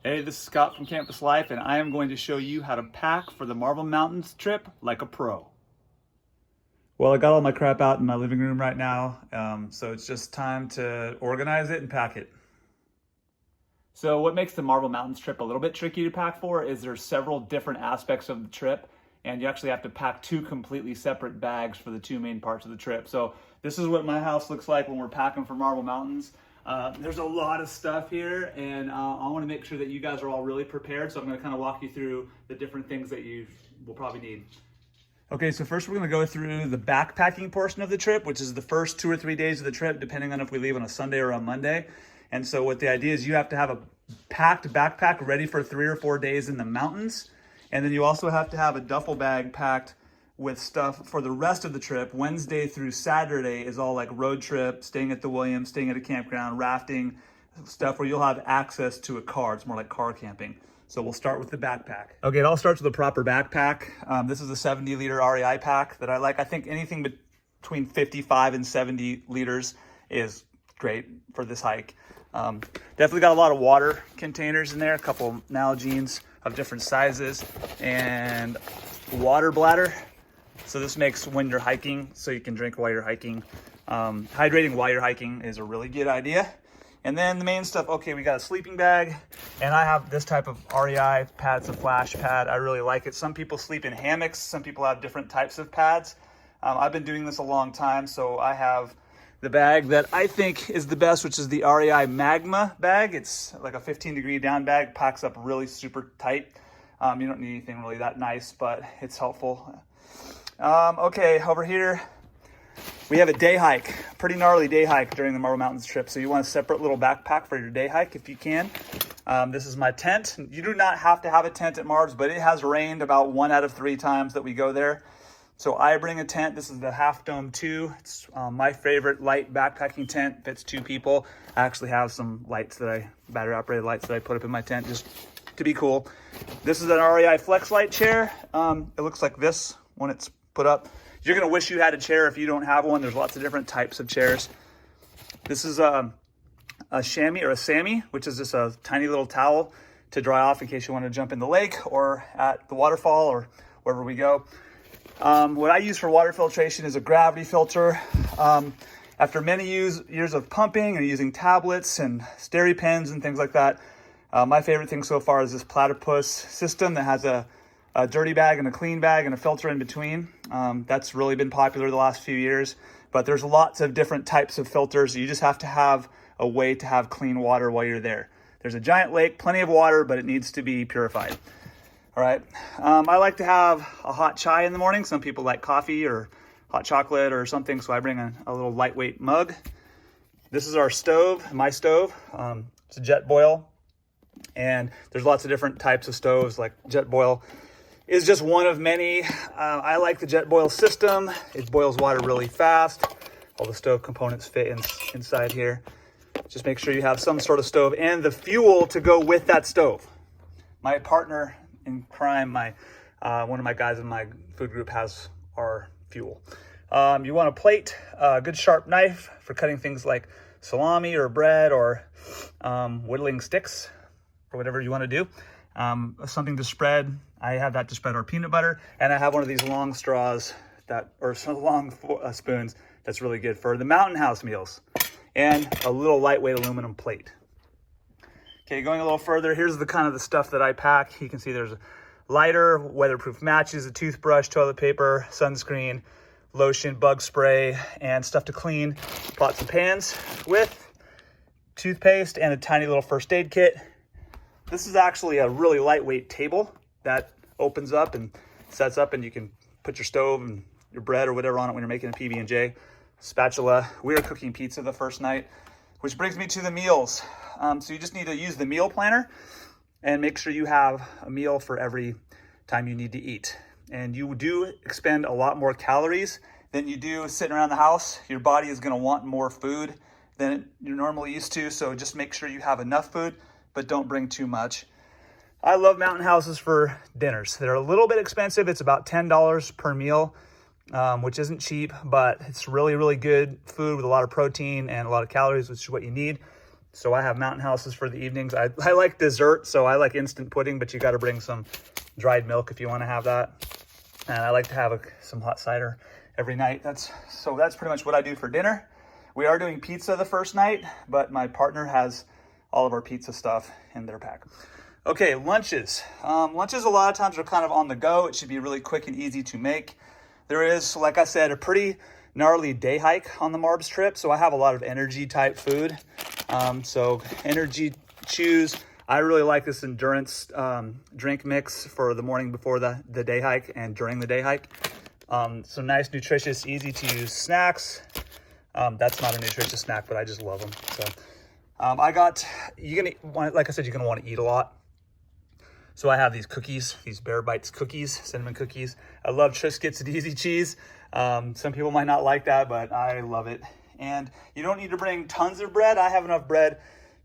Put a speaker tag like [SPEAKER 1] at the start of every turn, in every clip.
[SPEAKER 1] Hey, this is Scott from Campus Life, and I am going to show you how to pack for the Marble Mountains trip like a pro. Well, I got all my crap out in my living room right now, so it's just time to organize it and pack it. So what makes the Marble Mountains trip a little bit tricky to pack for is there's several different aspects of the trip, and you actually have to pack two completely separate bags for the two main parts of the trip. So this is what my house looks like when we're packing for Marble Mountains. There's a lot of stuff here, and I want to make sure that you guys are all really prepared, so I'm going to kind of walk you through the different things that you will probably need. Okay, so first we're going to go through the backpacking portion of the trip, which is the first 2 or 3 days of the trip, depending on if we leave on a Sunday or a Monday. And so what the idea is, you have to have a packed backpack ready for 3 or 4 days in the mountains, and then you also have to have a duffel bag packed with stuff for the rest of the trip. Wednesday through Saturday is all like road trip, staying at the Williams, staying at a campground, rafting, stuff where you'll have access to a car. It's more like car camping. So we'll start with the backpack. Okay, it all starts with a proper backpack. This is a 70-liter REI pack that I like. I think anything between 55 and 70 liters is great for this hike. Definitely got a lot of water containers in there, a couple Nalgene's of different sizes, and water bladder. So this makes when you're hiking, so you can drink while you're hiking. Hydrating while you're hiking is a really good idea. And then the main stuff, okay, we got a sleeping bag, and I have this type of REI pad. It's a flash pad. I really like it. Some people sleep in hammocks. Some people have different types of pads. I've been doing this a long time, so I have the bag that I think is the best, which is the REI Magma bag. It's like a 15-degree down bag, packs up really super tight. You don't need anything really that nice, but it's helpful. Okay, over here, we have a day hike, pretty gnarly day hike during the Marble Mountains trip. So you want a separate little backpack for your day hike if you can. This is my tent. You do not have to have a tent at Marbs, but it has rained about 1 out of 3 times that we go there. So I bring a tent. This is the Half Dome 2. It's my favorite light backpacking tent. Fits 2 people. I actually have some lights battery operated lights that I put up in my tent just to be cool. This is an REI Flex Light chair. It looks like this when it's put up. You're gonna wish you had a chair if you don't have one. There's lots of different types of chairs. This is a chamois or a Sammy, which is just a tiny little towel to dry off in case you want to jump in the lake or at the waterfall or wherever we go. What I use for water filtration is a gravity filter. After many years of pumping and using tablets and SteriPens and things like that, my favorite thing so far is this platypus system that has a dirty bag and a clean bag and a filter in between. That's really been popular the last few years, but there's lots of different types of filters. You just have to have a way to have clean water while you're there. There's a giant lake, plenty of water, but it needs to be purified. All right. I like to have a hot chai in the morning. Some people like coffee or hot chocolate or something, so I bring a little lightweight mug. This is our stove, my stove. It's a Jetboil, and there's lots of different types of stoves. Like Jetboil is just one of many. I like the Jetboil system. It boils water really fast. All the stove components fit inside here. Just make sure you have some sort of stove and the fuel to go with that stove. My partner in crime, one of my guys in my food group has our fuel. You want a plate, a good sharp knife for cutting things like salami or bread or whittling sticks or whatever you want to do. Something to spread. I have that to spread our peanut butter, and I have one of these long straws long spoons that's really good for the Mountain House meals, and a little lightweight aluminum plate. Okay, going a little further, here's the kind of the stuff that I pack. You can see there's a lighter, weatherproof matches, a toothbrush, toilet paper, sunscreen, lotion, bug spray, and stuff to clean pots and pans with, toothpaste, and a tiny little first aid kit. This is actually a really lightweight table that opens up and sets up, and you can put your stove and your bread or whatever on it when you're making a PB&J. Spatula. We were cooking pizza the first night, which brings me to the meals. So you just need to use the meal planner and make sure you have a meal for every time you need to eat. And you do expend a lot more calories than you do sitting around the house. Your body is going to want more food than you're normally used to. So just make sure you have enough food, but don't bring too much. I love mountain houses for dinners. They're a little bit expensive. It's about $10 per meal, which isn't cheap, but it's really, really good food with a lot of protein and a lot of calories, which is what you need. So I have Mountain Houses for the evenings. I like dessert, so I like instant pudding, but you got to bring some dried milk if you want to have that. And I like to have some hot cider every night. So that's pretty much what I do for dinner. We are doing pizza the first night, but my partner has all of our pizza stuff in their pack. Okay, lunches. Lunches a lot of times are kind of on the go. It should be really quick and easy to make. There is, like I said, a pretty gnarly day hike on the Marbs trip, so I have a lot of energy type food. So energy chews. I really like this endurance drink mix for the morning before the day hike and during the day hike. Some nice, nutritious, easy to use snacks. That's not a nutritious snack, but I just love them. So like I said, you're gonna want to eat a lot. So I have these cookies, these Bear Bites cookies, cinnamon cookies. I love Triscuits and Easy Cheese. Some people might not like that, but I love it. And you don't need to bring tons of bread. I have enough bread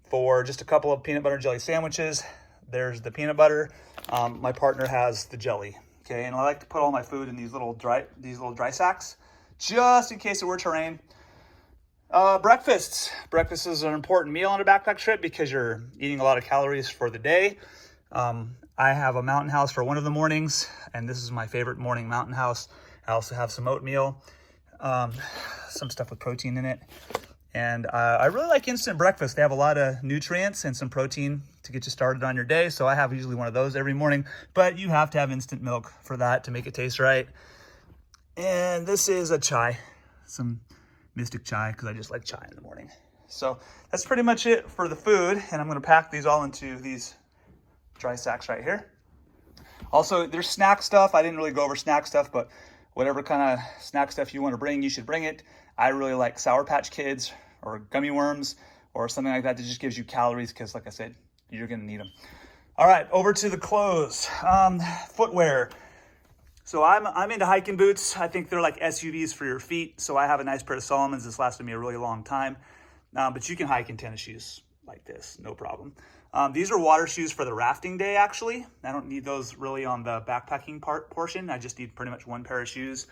[SPEAKER 1] for just a couple of peanut butter and jelly sandwiches. There's the peanut butter. My partner has the jelly. Okay, and I like to put all my food in these little dry sacks, just in case it were to rain. Breakfasts. Breakfast is an important meal on a backpack trip because you're eating a lot of calories for the day. I have a Mountain House for one of the mornings, and this is my favorite morning Mountain House. I also have some oatmeal, some stuff with protein in it. And I really like instant breakfast. They have a lot of nutrients and some protein to get you started on your day. So I have usually one of those every morning, but you have to have instant milk for that to make it taste right. And this is a chai, some Mystic chai, because I just like chai in the morning. So that's pretty much it for the food. And I'm going to pack these all into these dry sacks right here. Also, there's snack stuff. I didn't really go over snack stuff, but whatever kind of snack stuff you want to bring, you should bring it. I really like Sour Patch Kids or gummy worms or something like that that just gives you calories because, like I said, you're going to need them. All right, over to the clothes. Footwear. So I'm into hiking boots. I think they're like SUVs for your feet. So I have a nice pair of Solomons. This lasted me a really long time. But you can hike in tennis shoes like this, no problem. These are water shoes for the rafting day, actually. I don't need those really on the backpacking portion. I just need pretty much one pair of shoes.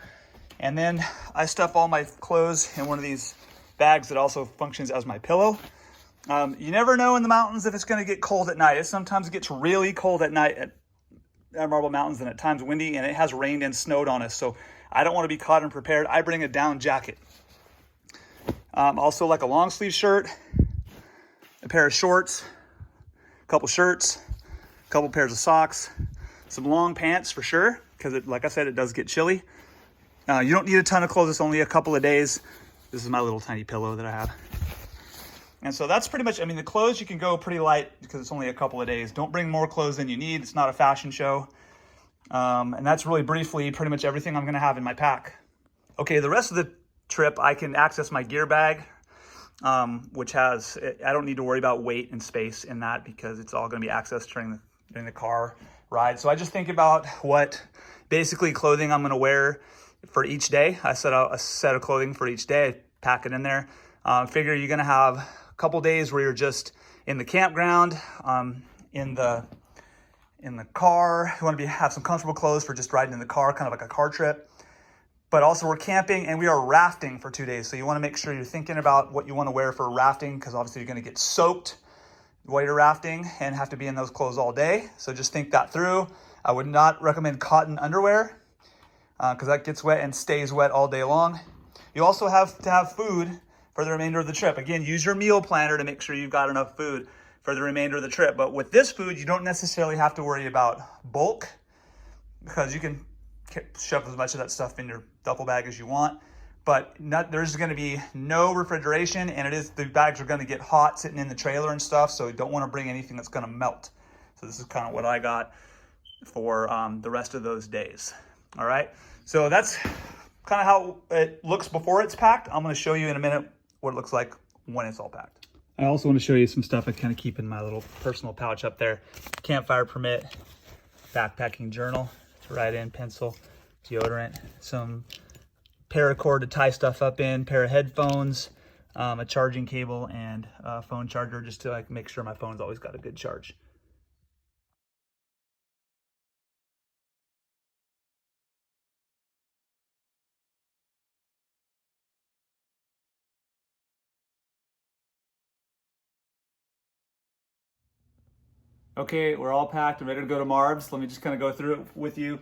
[SPEAKER 1] And then I stuff all my clothes in one of these bags that also functions as my pillow. You never know in the mountains if it's going to get cold at night. It sometimes gets really cold at night at Marble Mountains, and at times windy, and it has rained and snowed on us. So I don't want to be caught unprepared. I bring a down jacket. Also like a long sleeve shirt, a pair of shorts, a couple shirts, a couple pairs of socks, some long pants for sure, because like I said, it does get chilly. You don't need a ton of clothes. It's only a couple of days. This is my little tiny pillow that I have. And so that's pretty much, I mean, the clothes you can go pretty light because it's only a couple of days. Don't bring more clothes than you need. It's not a fashion show. And that's really briefly pretty much everything I'm going to have in my pack. Okay, the rest of the trip, I can access my gear bag, which has, I don't need to worry about weight and space in that because it's all going to be accessed during the car ride. So I just think about what basically clothing I'm going to wear for each day. I set out a set of clothing for each day, pack it in there. Figure you're going to have a couple days where you're just in the campground, in the car. You want to have some comfortable clothes for just riding in the car, kind of like a car trip. But also we're camping and we are rafting for 2 days. So you want to make sure you're thinking about what you want to wear for rafting because obviously you're going to get soaked while you're rafting and have to be in those clothes all day. So just think that through. I would not recommend cotton underwear because that gets wet and stays wet all day long. You also have to have food for the remainder of the trip. Again, use your meal planner to make sure you've got enough food for the remainder of the trip. But with this food, you don't necessarily have to worry about bulk because you can shove as much of that stuff in your duffel bag as you want. But there's going to be no refrigeration, and the bags are going to get hot sitting in the trailer and stuff, so you don't want to bring anything that's going to melt. So this is kind of what I got for the rest of those days. All right, so that's kind of how it looks before it's packed. I'm going to show you in a minute what it looks like when it's all packed. I also want to show you some stuff I kind of keep in my little personal pouch up there. Campfire permit, backpacking journal to write in, pencil, deodorant, some paracord to tie stuff up in, pair of headphones, a charging cable, and a phone charger just to make sure my phone's always got a good charge. Okay, we're all packed and ready to go to Marbs. Let me just kind of go through it with you.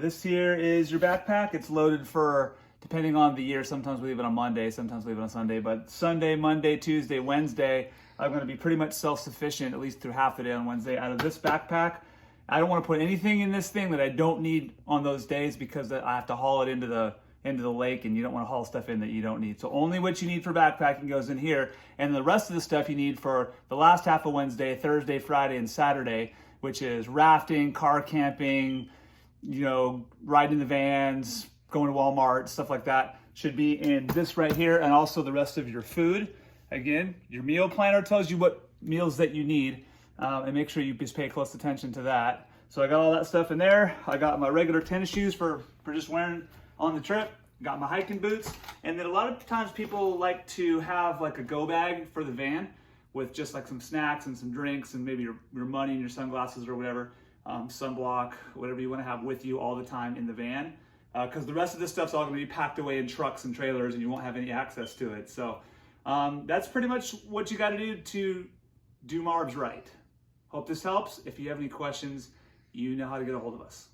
[SPEAKER 1] This here is your backpack. It's loaded for, depending on the year, sometimes we leave it on Monday, sometimes we leave it on Sunday, but Sunday, Monday, Tuesday, Wednesday, I'm going to be pretty much self-sufficient, at least through half the day on Wednesday, out of this backpack. I don't want to put anything in this thing that I don't need on those days because I have to haul it into the lake, and you don't want to haul stuff in that you don't need. So only what you need for backpacking goes in here, and the rest of the stuff you need for the last half of Wednesday, Thursday, Friday, and Saturday, which is rafting, car camping, riding the vans, going to Walmart, stuff like that, should be in this right here, and also the rest of your food. Again, your meal planner tells you what meals that you need, and make sure you just pay close attention to that. So I got all that stuff in there. I got my regular tennis shoes for just wearing on the trip. Got my hiking boots. And then a lot of times people like to have like a go bag for the van with just like some snacks and some drinks and maybe your money and your sunglasses or whatever, sunblock, whatever you want to have with you all the time in the van. Because the rest of this stuff's all going to be packed away in trucks and trailers and you won't have any access to it. So that's pretty much what you got to do Marbs right. Hope this helps. If you have any questions, you know how to get a hold of us.